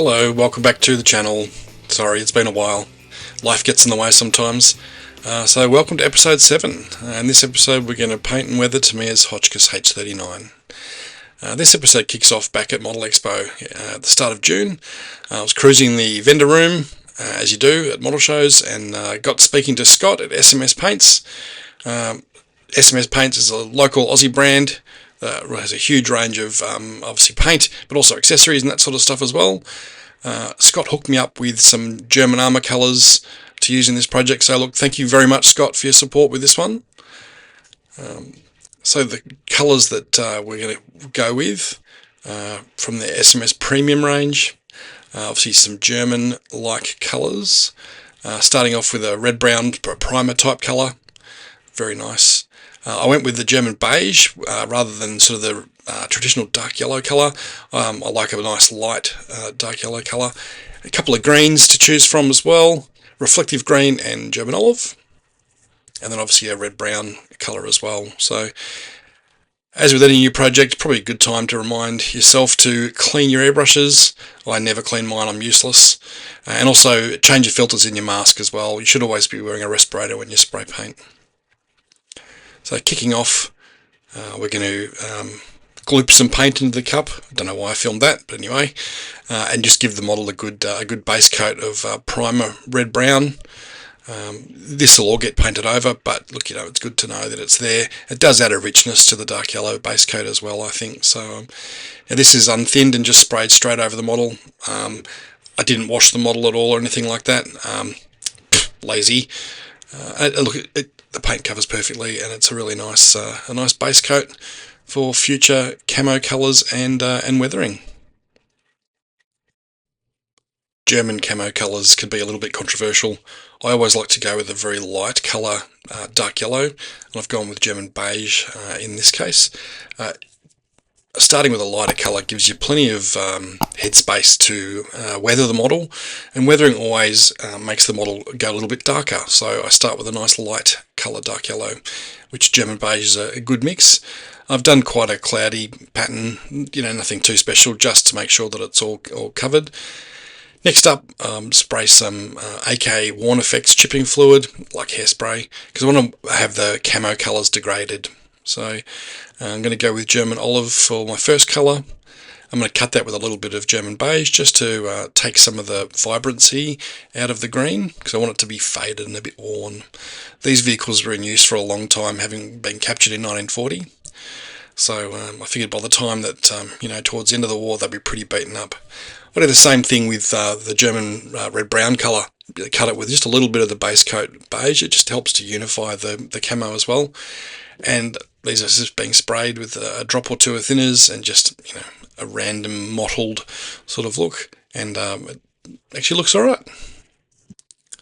Hello, welcome back to the channel. Sorry, it's been a while. Life gets in the way sometimes. So welcome to episode 7. In this episode we're going to paint and weather Tamiya's Hotchkiss H39. This episode kicks off back at Model Expo at the start of June. I was cruising the vendor room, as you do at model shows, and got speaking to Scott at SMS Paints. SMS Paints is a local Aussie brand. Has a huge range of obviously paint, but also accessories and that sort of stuff as well. Scott hooked me up with some German armour colours to use in this project. So look, thank you very much, Scott, for your support with this one. So the colours that we're going to go with from the SMS Premium range, obviously some German-like colours. Starting off with a red-brown primer type colour, very nice. I went with the German beige rather than sort of the traditional dark yellow colour. I like a nice light dark yellow colour. A couple of greens to choose from as well, reflective green and German olive. And then obviously a red-brown colour as well. So as with any new project, probably a good time to remind yourself to clean your airbrushes. I never clean mine, I'm useless. And also change your filters in your mask as well. You should always be wearing a respirator when you spray paint. So kicking off, we're going to gloop some paint into the cup. I don't know why I filmed that, but anyway, and just give the model a good base coat of primer red-brown. This will all get painted over, but look, it's good to know that it's there. It does add a richness to the dark yellow base coat as well, I think. So this is unthinned and just sprayed straight over the model. I didn't wash the model at all or anything like that. Lazy. Look, the paint covers perfectly, and it's a really nice, base coat for future camo colours and weathering. German camo colours can be a little bit controversial. I always like to go with a very light colour, dark yellow, and I've gone with German beige in this case. Starting with a lighter colour gives you plenty of headspace to weather the model, and weathering always makes the model go a little bit darker. So I start with a nice light colour dark yellow, which German beige is a good mix. I've done quite a cloudy pattern, nothing too special, just to make sure that it's all covered. Next up, spray some AK Worn Effects chipping fluid, like hairspray, because I want to have the camo colours degraded. So I'm going to go with German olive for my first colour. I'm going to cut that with a little bit of German beige just to take some of the vibrancy out of the green, because I want it to be faded and a bit worn. These vehicles were in use for a long time, having been captured in 1940. So I figured by the time that, towards the end of the war, they'd be pretty beaten up. I did the same thing with the German red-brown colour. Cut it with just a little bit of the base coat beige. It just helps to unify the camo as well. And these are just being sprayed with a drop or two of thinners and just, a random mottled sort of look. And it actually looks alright.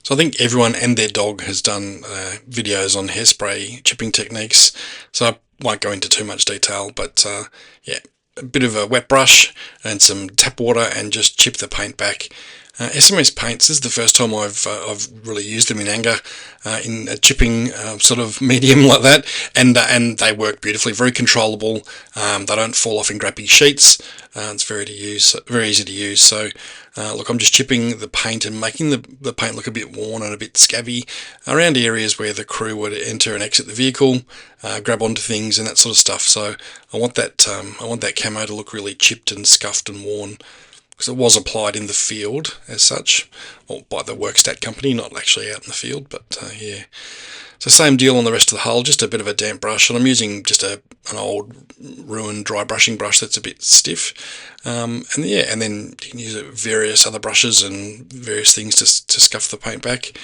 So I think everyone and their dog has done videos on hairspray chipping techniques. So I won't go into too much detail, but yeah, a bit of a wet brush and some tap water and just chip the paint back. SMS Paints, this is the first time I've really used them in anger, in a chipping sort of medium like that, and they work beautifully, very controllable. They don't fall off in grappy sheets. It's very easy to use. So look, I'm just chipping the paint and making the paint look a bit worn and a bit scabby around areas where the crew would enter and exit the vehicle, grab onto things and that sort of stuff. So I want that camo to look really chipped and scuffed and worn, because it was applied in the field as such, or by the Workstat company, not actually out in the field, but yeah. So same deal on the rest of the hull, just a bit of a damp brush, and I'm using just an old ruined dry brushing brush that's a bit stiff. And then you can use various other brushes and various things to scuff the paint back.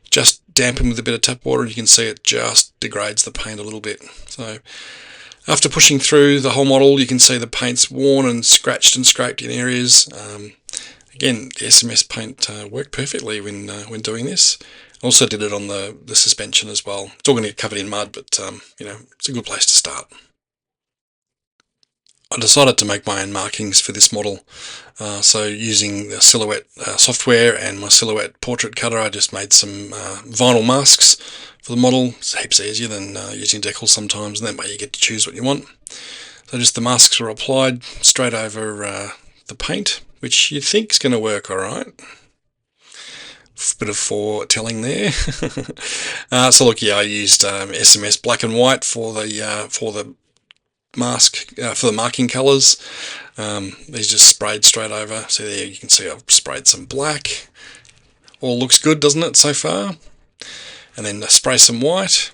Just dampen with a bit of tap water, and you can see it just degrades the paint a little bit. So after pushing through the whole model, you can see the paint's worn and scratched and scraped in areas. Again, the SMS paint worked perfectly when doing this. Also did it on the suspension as well. It's all going to get covered in mud, but it's a good place to start. I decided to make my own markings for this model. So using the Silhouette software and my Silhouette portrait cutter, I just made some vinyl masks for the model. It's heaps easier than using decals sometimes, and that way you get to choose what you want. So just the masks are applied straight over the paint, which you think is going to work all right. Bit of foretelling there. So look, yeah, I used SMS black and white for the mask for the marking colours. These just sprayed straight over. So there you can see I've sprayed some black. All looks good, doesn't it, so far? And then spray some white,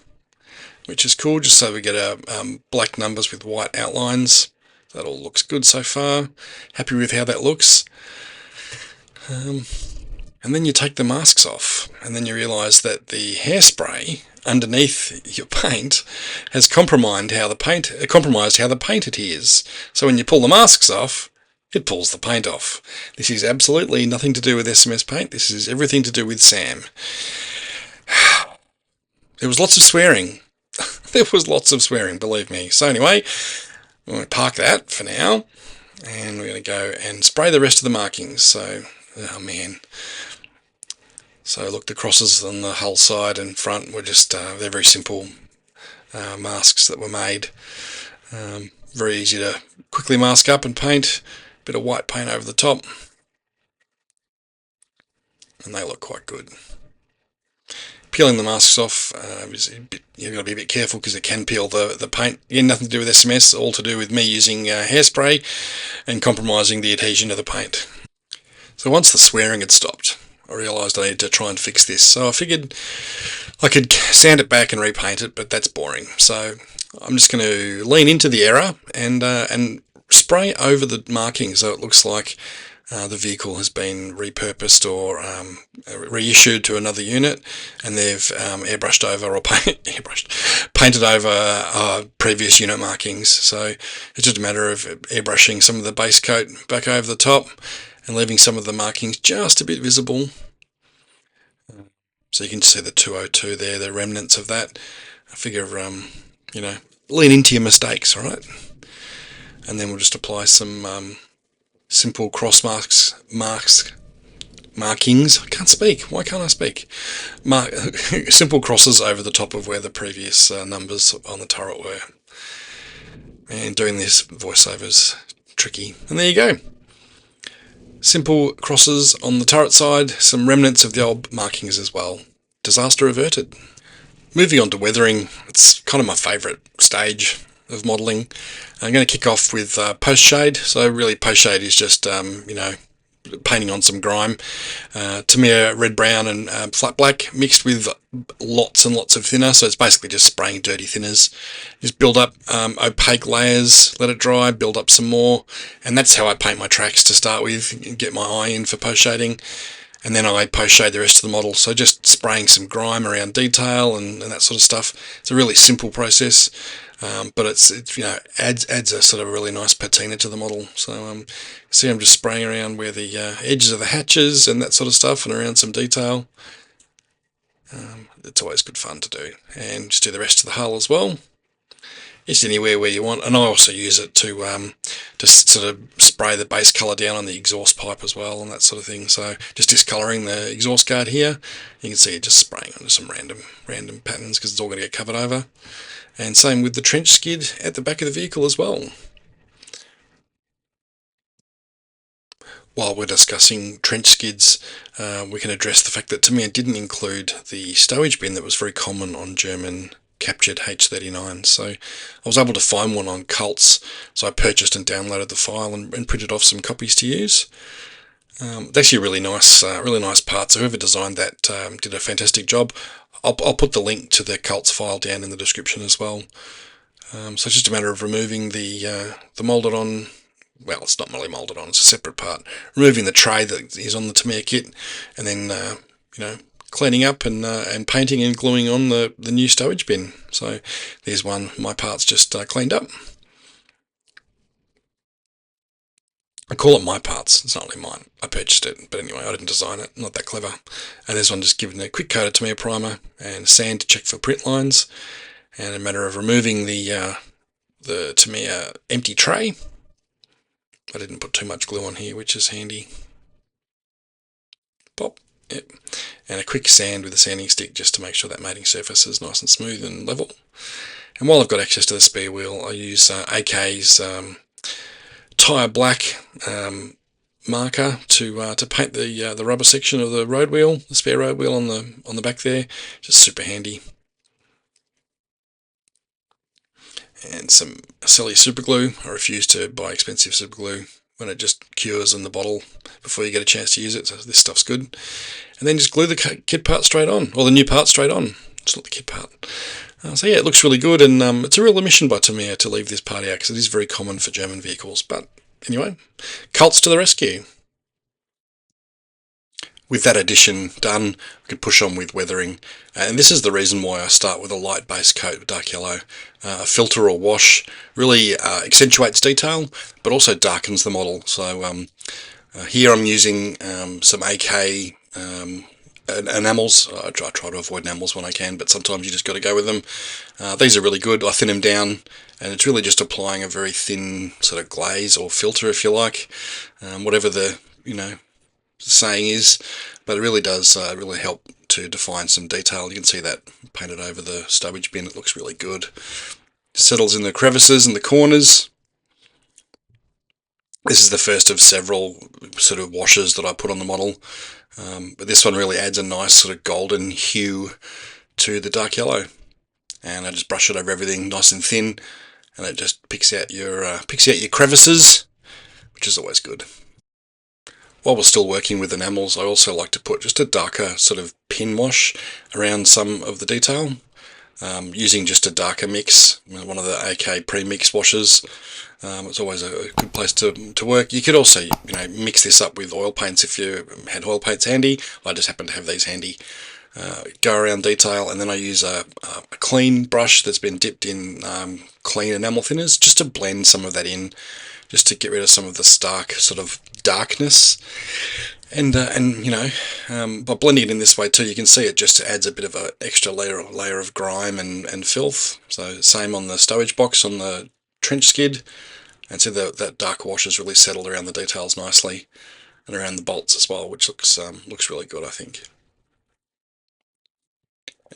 which is cool, just so we get our black numbers with white outlines. That all looks good so far. Happy with how that looks. And then you take the masks off, and then you realise that the hairspray underneath your paint has compromised how the paint adheres. So when you pull the masks off, it pulls the paint off. This is absolutely nothing to do with SMS Paint. This is everything to do with Sam. There was lots of swearing. There was lots of swearing, believe me. So anyway, we're going to park that for now, and we're going to go and spray the rest of the markings. So, oh man. So look, the crosses on the hull side and front were just, they're very simple masks that were made. Very easy to quickly mask up and paint. A bit of white paint over the top. And they look quite good. Peeling the masks off, you've got to be a bit careful because it can peel the paint. Again, nothing to do with SMS, all to do with me using hairspray and compromising the adhesion of the paint. So once the swearing had stopped, I realised I needed to try and fix this. So I figured I could sand it back and repaint it, but that's boring. So I'm just going to lean into the error and spray over the marking so it looks like the vehicle has been repurposed or reissued to another unit, and they've airbrushed over or painted over previous unit markings. So it's just a matter of airbrushing some of the base coat back over the top and leaving some of the markings just a bit visible. So you can see the 202 there, the remnants of that. I figure, lean into your mistakes, all right? And then we'll just apply some simple cross markings. I can't speak. Why can't I speak? Simple crosses over the top of where the previous numbers on the turret were. And doing this voiceover's tricky. And there you go. Simple crosses on the turret side, some remnants of the old markings as well. Disaster averted. Moving on to weathering, it's kind of my favourite stage of modelling. I'm going to kick off with post-shade. So really post-shade is just, painting on some grime. Tamiya red brown and flat black mixed with lots and lots of thinner. So it's basically just spraying dirty thinners. Just build up opaque layers, let it dry, build up some more. And that's how I paint my tracks to start with, and get my eye in for post-shading. And then I post-shade the rest of the model. So just spraying some grime around detail and that sort of stuff. It's a really simple process. But it's adds a sort of really nice patina to the model. So see, I'm just spraying around where the edges of the hatches and that sort of stuff, and around some detail. It's always good fun to do, and just do the rest of the hull as well. Just anywhere where you want, and I also use it to just sort of spray the base colour down on the exhaust pipe as well, and that sort of thing. So just discolouring the exhaust guard here, you can see it just spraying onto some random patterns because it's all going to get covered over. And same with the trench skid at the back of the vehicle as well. While we're discussing trench skids, we can address the fact that Tamiya didn't include the stowage bin that was very common on German captured H39. So I was able to find one on Cults, so I purchased and downloaded the file and printed off some copies to use. It's actually a really nice part. So whoever designed that did a fantastic job. I'll put the link to the Cults file down in the description as well. So it's just a matter of removing the moulded on. Well, it's not really moulded on; it's a separate part. Removing the tray that is on the Tamiya kit, and then cleaning up and painting and gluing on the new stowage bin. So there's one. My part's just cleaned up. I call it my parts, it's not really mine. I purchased it, but anyway, I didn't design it, not that clever. And this one just given a quick coat of Tamiya primer and sand to check for print lines, and a matter of removing the Tamiya empty tray. I didn't put too much glue on here, which is handy. Pop, yep. And a quick sand with a sanding stick just to make sure that mating surface is nice and smooth and level. And while I've got access to the spare wheel, I use AK's Tyre Black marker to paint the rubber section of the road wheel, the spare road wheel on the back there. Just super handy. And some silly super glue. I refuse to buy expensive super glue when it just cures in the bottle before you get a chance to use it, so this stuff's good. And then just glue the kit part straight on, or the new part straight on. It's not the kit part. So yeah, it looks really good, and it's a real omission by Tamiya to leave this part out, because it is very common for German vehicles. But anyway, Cults to the rescue. With that addition done, we can push on with weathering, and this is the reason why I start with a light base coat of dark yellow. A filter or wash really accentuates detail, but also darkens the model. So here I'm using some AK enamels. I try to avoid enamels when I can, but sometimes you just got to go with them. These are really good. I thin them down, and it's really just applying a very thin sort of glaze or filter, if you like, whatever the saying is, but it really does really help to define some detail. You can see that painted over the stowage bin. It looks really good. Settles in the crevices and the corners. This is the first of several sort of washes that I put on the model, but this one really adds a nice sort of golden hue to the dark yellow, and I just brush it over everything nice and thin, and it just picks out your crevices, which is always good. While we're still working with enamels, I also like to put just a darker sort of pin wash around some of the detail, using just a darker mix, one of the AK pre-mix washes. It's always a good place to work. You could also mix this up with oil paints if you had oil paints handy. I just happen to have these handy. Go around detail, and then I use a clean brush that's been dipped in clean enamel thinners just to blend some of that in, just to get rid of some of the stark sort of darkness. And by blending it in this way too, you can see it just adds a bit of an extra layer of grime and filth. So same on the stowage box on the trench skid, and so that dark wash has really settled around the details nicely, and around the bolts as well, which looks really good, I think.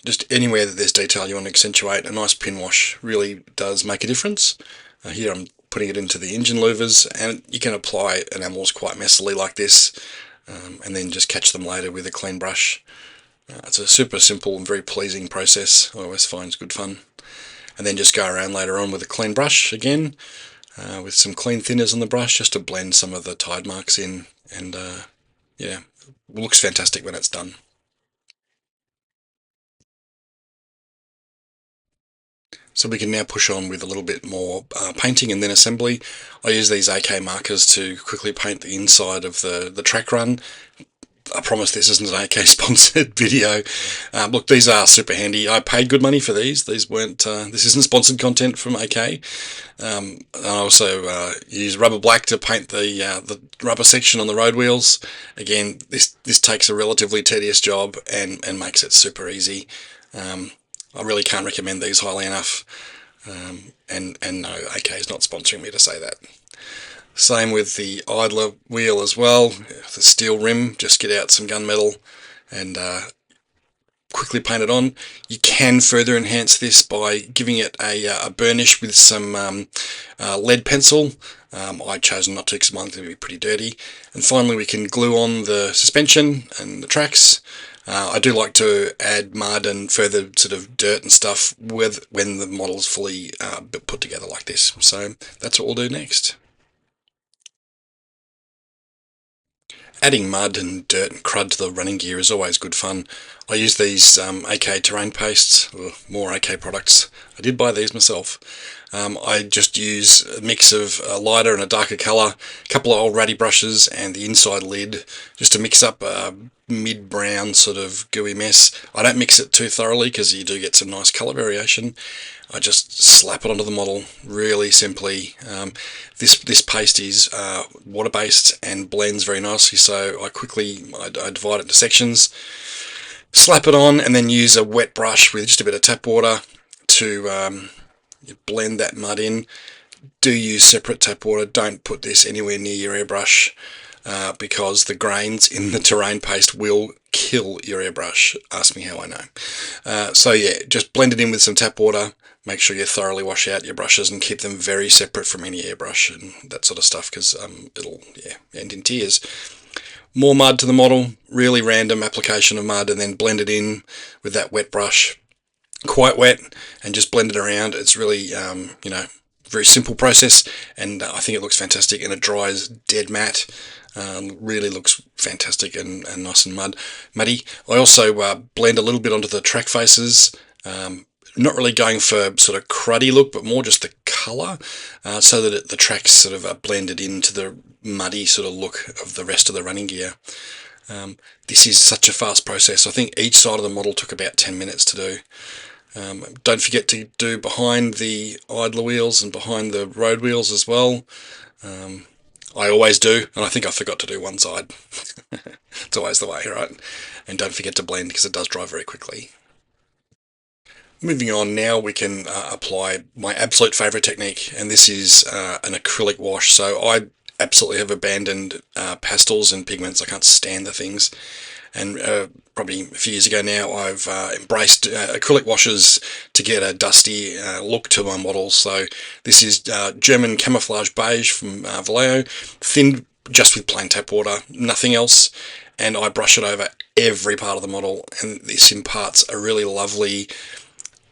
Just anywhere that there's detail you want to accentuate, a nice pin wash really does make a difference. Here I'm putting it into the engine louvers, and you can apply enamels quite messily like this, and then just catch them later with a clean brush. It's a super simple and very pleasing process. I always find it's good fun. And then just go around later on with a clean brush again, with some clean thinners on the brush, just to blend some of the tide marks in, and yeah, it looks fantastic when it's done. So we can now push on with a little bit more painting and then assembly. I use these AK markers to quickly paint the inside of the track run. I promise this isn't an AK sponsored video. Look, these are super handy. I paid good money for these. These weren't. This isn't sponsored content from AK. I also use rubber black to paint the rubber section on the road wheels. Again, this takes a relatively tedious job and makes it super easy. I really can't recommend these highly enough, and no, AK is not sponsoring me to say that. Same with the idler wheel as well, the steel rim. Just get out some gunmetal and quickly paint it on. You can further enhance this by giving it a burnish with some lead pencil. I chose not to because mine's going to be pretty dirty. And finally we can glue on the suspension and the tracks. I do like to add mud and further sort of dirt and stuff when the model's fully put together like this. So that's what we'll do next. Adding mud and dirt and crud to the running gear is always good fun. I use these AK terrain pastes, or more AK products. I did buy these myself. I just use a mix of a lighter and a darker colour, a couple of old ratty brushes, and the inside lid, just to mix up a mid-brown sort of gooey mess. I don't mix it too thoroughly because you do get some nice colour variation. I just slap it onto the model really simply. This paste is water-based and blends very nicely, so I divide it into sections, slap it on, and then use a wet brush with just a bit of tap water to blend that mud in. Do use separate tap water. Don't put this anywhere near your airbrush. because the grains in the terrain paste will kill your airbrush. Ask me how I know. So yeah, just blend it in with some tap water. Make sure you thoroughly wash out your brushes and keep them very separate from any airbrush and that sort of stuff, because it'll end in tears. More mud to the model, really random application of mud, and then blend it in with that wet brush, quite wet, and just blend it around. It's really very simple process, and I think it looks fantastic, and it dries dead matte. Really looks fantastic and nice and muddy. I also blend a little bit onto the track faces, not really going for sort of cruddy look, but more just the colour, so that the tracks sort of are blended into the muddy sort of look of the rest of the running gear. This is such a fast process. I think each side of the model took about 10 minutes to do. Don't forget to do behind the idler wheels and behind the road wheels as well. I always do, and I think I forgot to do one side. It's always the way, right? And don't forget to blend, because it does dry very quickly. Moving on now, we can apply my absolute favourite technique, and this is an acrylic wash. So I absolutely have abandoned pastels and pigments. I can't stand the things. And probably a few years ago now, I've embraced acrylic washes to get a dusty look to my models. So this is German Camouflage Beige from Vallejo, thinned just with plain tap water, nothing else. And I brush it over every part of the model, and this imparts a really lovely,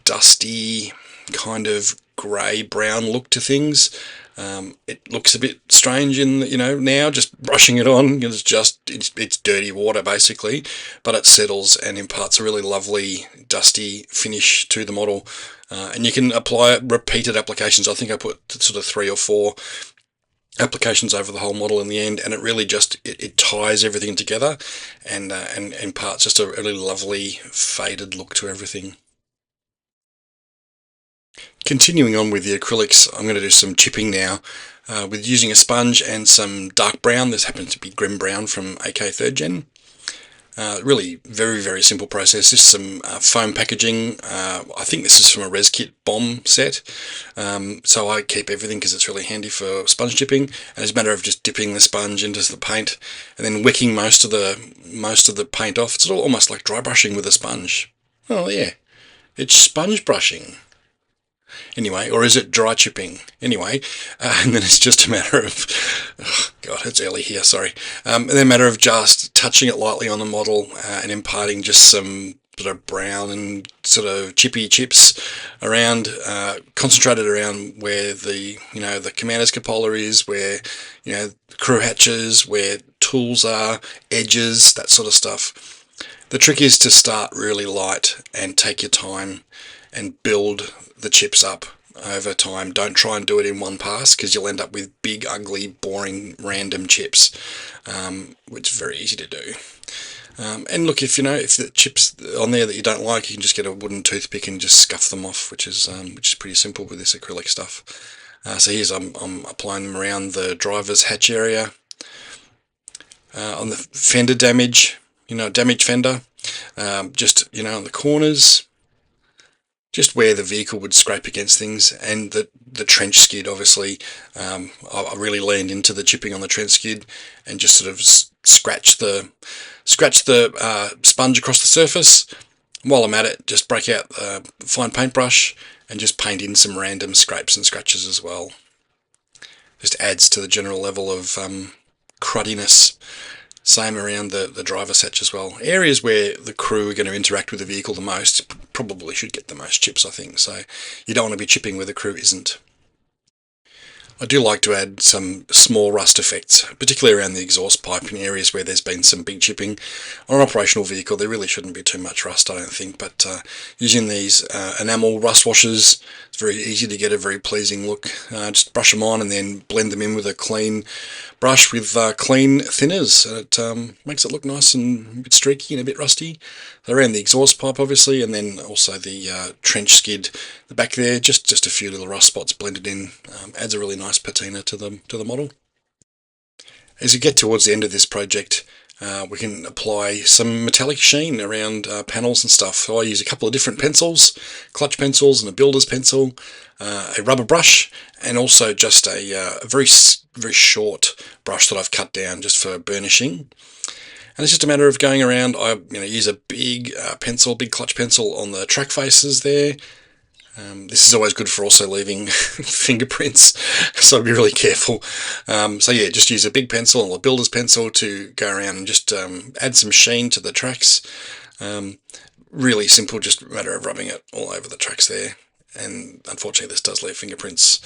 dusty, kind of grey-brown look to things. It looks a bit strange in now, just brushing it on. It's dirty water basically, but it settles and imparts a really lovely dusty finish to the model. And you can apply repeated applications. I think I put sort of 3 or 4 applications over the whole model in the end, and it really just it ties everything together and imparts just a really lovely faded look to everything. Continuing on with the acrylics, I'm going to do some chipping now with using a sponge and some dark brown. This happens to be Grim Brown from AK 3rd Gen. Really very, very simple process. Just some foam packaging. I think this is from a res kit bomb set. So I keep everything because it's really handy for sponge chipping. And it's a matter of just dipping the sponge into the paint and then wicking most of the paint off. It's almost like dry brushing with a sponge. Oh yeah, it's sponge brushing. Anyway, or is it dry chipping? Anyway, and then it's just a matter of, oh God, it's early here, sorry. And then a matter of just touching it lightly on the model and imparting just some sort of brown and sort of chippy chips around, concentrated around where the commander's cupola is, where the crew hatches, where tools are, edges, that sort of stuff. The trick is to start really light and take your time and build the chips up over time. Don't try and do it in one pass, because you'll end up with big, ugly, boring, random chips, which is very easy to do. And look, if the chips on there that you don't like, you can just get a wooden toothpick and just scuff them off, which is pretty simple with this acrylic stuff. So here's I'm applying them around the driver's hatch area, on the fender damaged fender, just on the corners, just where the vehicle would scrape against things, and the trench skid, obviously. I really leaned into the chipping on the trench skid and just sort of scratch the sponge across the surface. While I'm at it, just break out a fine paintbrush and just paint in some random scrapes and scratches as well. Just adds to the general level of cruddiness. Same around the driver's hatch as well. Areas where the crew are going to interact with the vehicle the most probably should get the most chips, I think. So you don't want to be chipping where the crew isn't. I do like to add some small rust effects, particularly around the exhaust pipe in areas where there's been some big chipping. On an operational vehicle, there really shouldn't be too much rust, I don't think, but using these enamel rust washers, it's very easy to get a very pleasing look. Just brush them on and then blend them in with a clean brush with clean thinners. It makes it look nice and a bit streaky and a bit rusty. Around the exhaust pipe, obviously, and then also the trench skid, the back there, just a few little rust spots blended in, adds a really nice patina to the model. As you get towards the end of this project, We can apply some metallic sheen around panels and stuff. So I use a couple of different pencils, clutch pencils and a builder's pencil, a rubber brush, and also just a very short brush that I've cut down just for burnishing. And it's just a matter of going around. I use a big pencil, big clutch pencil on the track faces there. This is always good for also leaving fingerprints, so be really careful. So yeah, just use a big pencil or a builder's pencil to go around and just add some sheen to the tracks. Really simple, just a matter of rubbing it all over the tracks there. And unfortunately this does leave fingerprints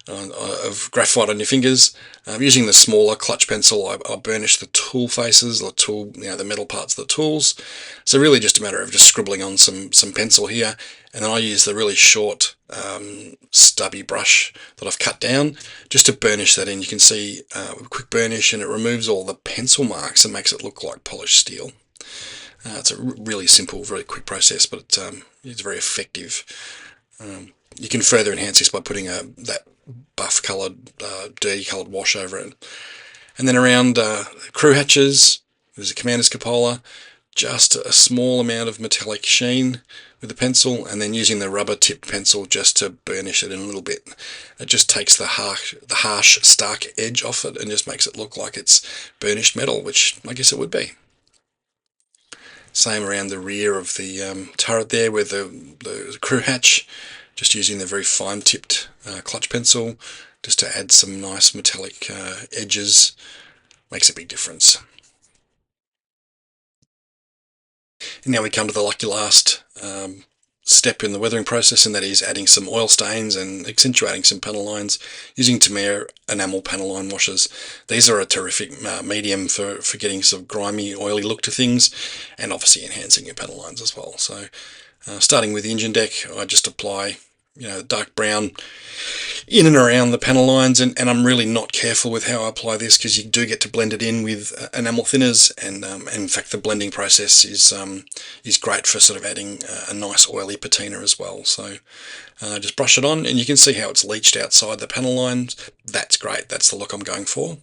of graphite on your fingers. Using the smaller clutch pencil, I burnish the tool faces, or tool, the metal parts of the tools. So really just a matter of just scribbling on some pencil here, and then I use the really short stubby brush that I've cut down just to burnish that in. You can see with a quick burnish, and it removes all the pencil marks and makes it look like polished steel. It's a really simple, very quick process, but it's very effective. You can further enhance this by putting that buff coloured, dirty coloured wash over it. And then around crew hatches, there's a commander's cupola, just a small amount of metallic sheen with the pencil, and then using the rubber tipped pencil just to burnish it in a little bit. It just takes the harsh, stark edge off it and just makes it look like it's burnished metal, which I guess it would be. Same around the rear of the turret there with the crew hatch, just using the very fine tipped clutch pencil just to add some nice metallic edges. Makes a big difference. And now we come to the lucky last step in the weathering process, and that is adding some oil stains and accentuating some panel lines using Tamiya enamel panel line washes. These are a terrific medium for getting sort of grimy, oily look to things, and obviously enhancing your panel lines as well. So starting with the engine deck, I just apply dark brown in and around the panel lines, and I'm really not careful with how I apply this, because you do get to blend it in with enamel thinners, and in fact the blending process is great for sort of adding a nice oily patina as well. So just brush it on, and you can see how it's leached outside the panel lines. That's great, that's the look I'm going for.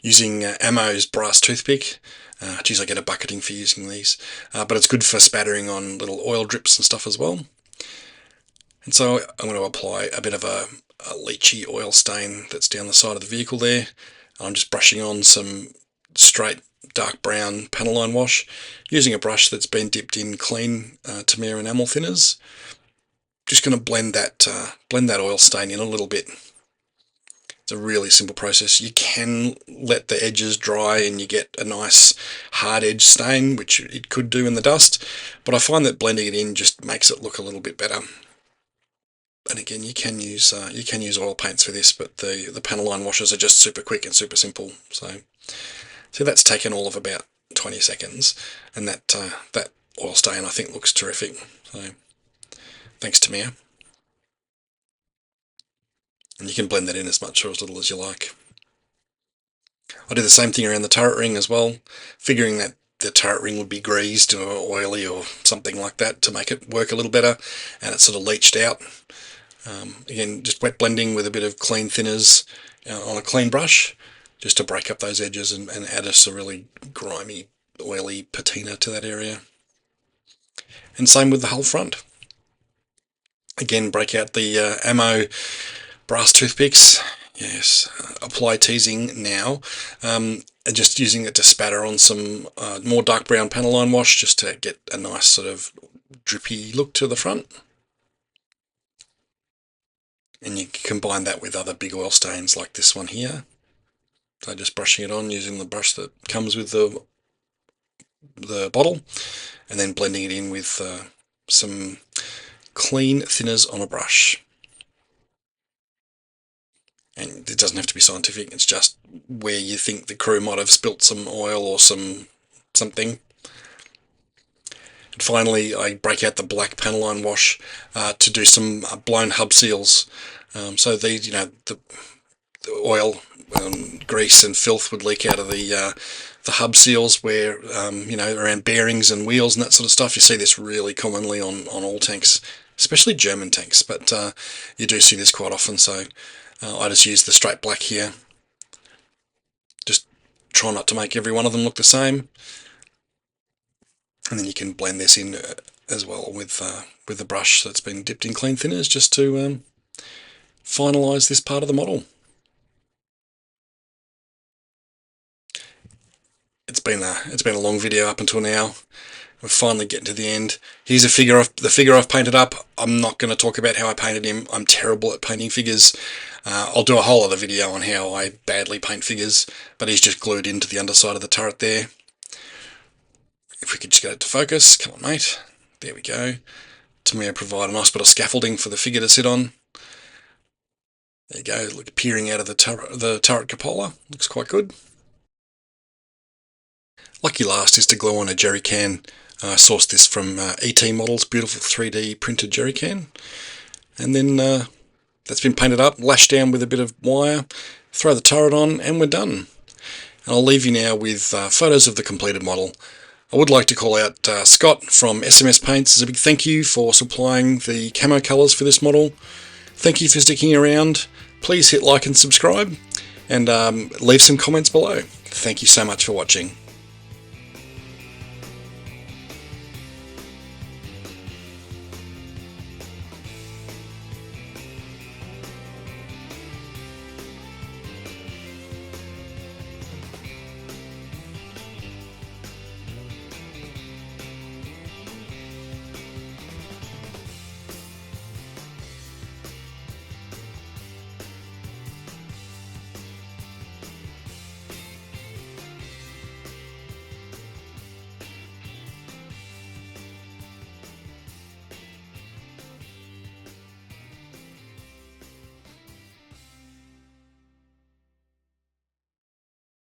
Using Ammo's brass toothpick. Geez, I get a bucketing for using these, but it's good for spattering on little oil drips and stuff as well. And so I'm going to apply a bit of a leachy oil stain that's down the side of the vehicle there. I'm just brushing on some straight dark brown panel line wash using a brush that's been dipped in clean Tamiya enamel thinners. Just going to blend that oil stain in a little bit. It's a really simple process. You can let the edges dry and you get a nice hard edge stain, which it could do in the dust, but I find that blending it in just makes it look a little bit better. And again, you can use oil paints for this, but the panel line washes are just super quick and super simple. So that's taken all of about 20 seconds, and that oil stain I think looks terrific. So thanks Tamiya. And you can blend that in as much or as little as you like. I do the same thing around the turret ring as well, figuring that the turret ring would be greased or oily or something like that to make it work a little better, and it's sort of leached out. Again, just wet blending with a bit of clean thinners on a clean brush, just to break up those edges and add us a really grimy, oily patina to that area. And same with the whole front. Again, break out the Ammo brass toothpicks. Yes, apply teasing now. And just using it to spatter on some more dark brown panel line wash, just to get a nice sort of drippy look to the front. And you can combine that with other big oil stains like this one here. So just brushing it on using the brush that comes with the bottle, and then blending it in with some clean thinners on a brush. And it doesn't have to be scientific, it's just where you think the crew might have spilt some oil or something. And finally, I break out the black panel line wash to do some blown hub seals. So these, the oil, grease and filth would leak out of the hub seals where, around bearings and wheels and that sort of stuff. You see this really commonly on all tanks, especially German tanks, but you do see this quite often. So I just use the straight black here, just try not to make every one of them look the same. And then you can blend this in as well with the brush that's been dipped in clean thinners, just to finalise this part of the model. It's been a long video up until now. We're finally getting to the end. Here's the figure I've painted up. I'm not going to talk about how I painted him. I'm terrible at painting figures. I'll do a whole other video on how I badly paint figures, but he's just glued into the underside of the turret there. If we could just get it to focus. Come on, mate. There we go. Tamiya provide a nice bit of scaffolding for the figure to sit on. There you go, look, peering out of the turret cupola. Looks quite good. Lucky last is to glue on a jerry can. I sourced this from ET Models, beautiful 3D printed jerry can. And then that's been painted up, lashed down with a bit of wire, throw the turret on, and we're done. And I'll leave you now with photos of the completed model. I would like to call out Scott from SMS Paints as a big thank you for supplying the camo colours for this model. Thank you for sticking around. Please hit like and subscribe, and leave some comments below. Thank you so much for watching.